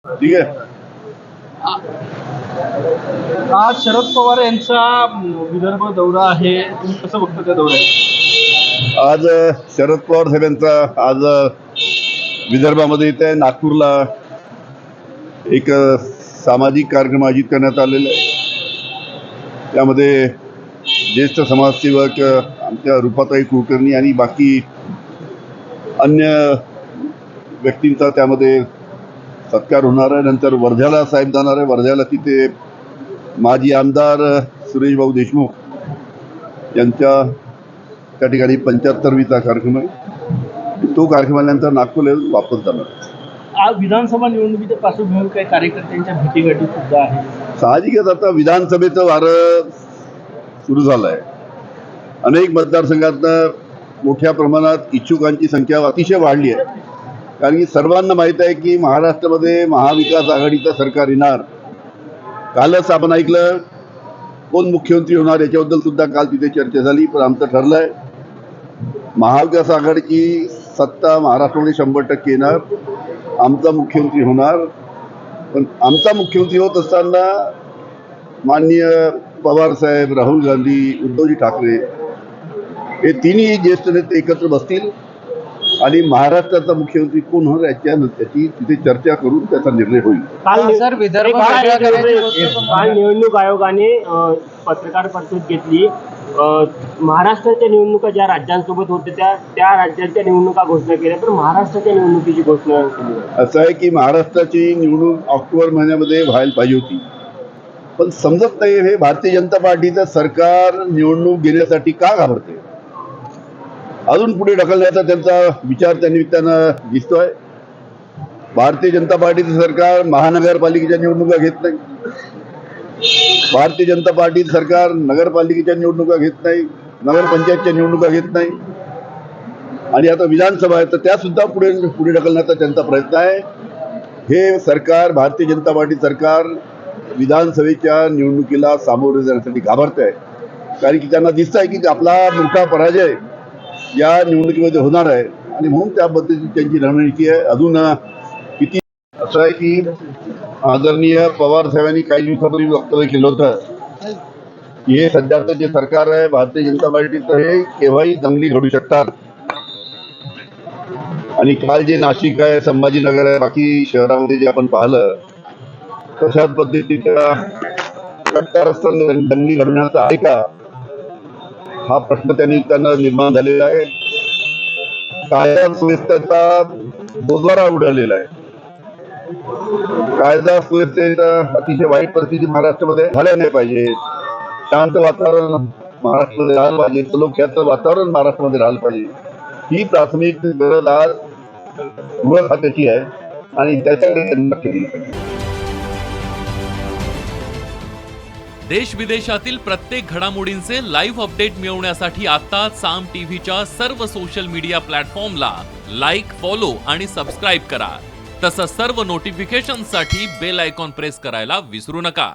ठीक आहे. आज शरद पवार यांचा विदर्भ दौरा आहे, तुम्ही कसं बघता त्या दौऱ्यात? आज शरद पवार साहेबांचा आज विदर्भामध्ये येत आहे. नागपूरला एक सामाजिक कार्यक्रम आयोजित करण्यात आलेला आहे. त्यामध्ये ज्येष्ठ समाजसेवक आमच्या रूपाताई कुलकर्णी आणि बाकी अन्य व्यक्तींचा त्यामध्ये सत्कार होणार आहे. नंतर वर्ध्याला साहेब जाणार आहे. वर्ध्याला तिथे माजी आमदार सुरेश भाऊ देशमुख यांच्या त्या ठिकाणी 75वीचा कार्यक्रम आहे. तो कार्यक्रम आल्यानंतर नागपूरला वापस जाणार. आज विधानसभा निवडणुकीच्या पार्श्वभूमीवर काही कार्यकर्त्यांच्या भेटीगाठी सुद्धा आहे. साहजिकच आता विधानसभेचं वारं सुरू झालं आहे. अनेक मतदारसंघातनं मोठ्या प्रमाणात इच्छुकांची संख्या अतिशय वाढली आहे. कारण की सर्वांना माहीत आहे की महाराष्ट्रामध्ये महाविकास आघाडीचं सरकार येणार. कालच आपण ऐकलं कोण मुख्यमंत्री होणार याच्याबद्दल सुद्धा काल तिथे चर्चा झाली. पण आमचं ठरलं आहे महाविकास आघाडीची सत्ता महाराष्ट्रामध्ये 100% येणार. आमचा मुख्यमंत्री होणार. पण आमचा मुख्यमंत्री होत असताना माननीय पवार साहेब, राहुल गांधी, उद्धवजी ठाकरे हे तिन्ही ज्येष्ठ नेते एकत्र बसतील आणि महाराष्ट्राचा मुख्यमंत्री कोण होणार त्याची तिथे चर्चा करून त्याचा निर्णय होईल. काल निवडणूक आयोगाने पत्रकार परिषद घेतली. महाराष्ट्राच्या निवडणुका ज्या राज्यांसोबत होत्या त्या राज्यांच्या निवडणुका घोषणा केल्या, तर महाराष्ट्राच्या निवडणुकीची घोषणा केली. असं आहे की महाराष्ट्राची निवडणूक ऑक्टोबर महिन्यामध्ये व्हायला पाहिजे होती. पण समजत नाही हे भारतीय जनता पार्टीचं सरकार निवडणूक घेण्यासाठी का घाबरते. अजून पुढे ढकलण्याचा त्यांचा विचार त्या निमित्तानं दिसतोय. भारतीय जनता पार्टीचं सरकार महानगरपालिकेच्या निवडणुका घेत नाही. भारतीय जनता पार्टीचं सरकार नगरपालिकेच्या निवडणुका घेत नाही, नगरपंचायतच्या निवडणुका घेत नाही. आणि आता विधानसभा आहे तर त्या सुद्धा पुढे ढकलण्याचा त्यांचा प्रयत्न आहे. हे सरकार भारतीय जनता पार्टी सरकार विधानसभेच्या निवडणुकीला सामोरे जाण्यासाठी घाबरत आहे. कारण की त्यांना दिसत आहे की आपला मोठा पराजय या निवडणुकीमध्ये होणार आहे आणि म्हणून त्या पद्धतीची त्यांची रणनीती आहे. अजून किती असं आहे की आदरणीय पवार साहेबांनी काही दिवसापूर्वी वक्तव्य केलं होतं की हे सध्याचं जे सरकार आहे भारतीय जनता पार्टीचं हे केव्हाही दंगली घडू शकतात. आणि काल जे नाशिक आहे, संभाजीनगर आहे, बाकी शहरामध्ये जे आपण पाहिलं तशाच पद्धतीच्या दंगली घडवण्याचा आहे का हा प्रश्न त्यांना निर्माण झालेला आहे. कायदा सुव्यवस्थेचा बोजवारा उडालेला आहे. कायदा सुव्यवस्थेचा अतिशय वाईट परिस्थिती महाराष्ट्रामध्ये झाल्या नाही पाहिजे. शांत वातावरण महाराष्ट्रामध्ये राहिलं पाहिजे. सलोख्याचं वातावरण महाराष्ट्रामध्ये राहिलं पाहिजे. ही प्राथमिक गरज आज गृह खात्याची आहे आणि त्याच्याकडे त्यांनी लक्ष दिलं पाहिजे. देश विदेशातील प्रत्येक घडामोडींचे लाईव्ह अपडेट मिळवण्यासाठी आता साम टीव्हीच्या सर्व सोशल मीडिया प्लॅटफॉर्मला लाईक, फॉलो आणि सबस्क्राईब करा. तसंच सर्व नोटिफिकेशनसाठी बेल आयकॉन प्रेस करायला विसरू नका.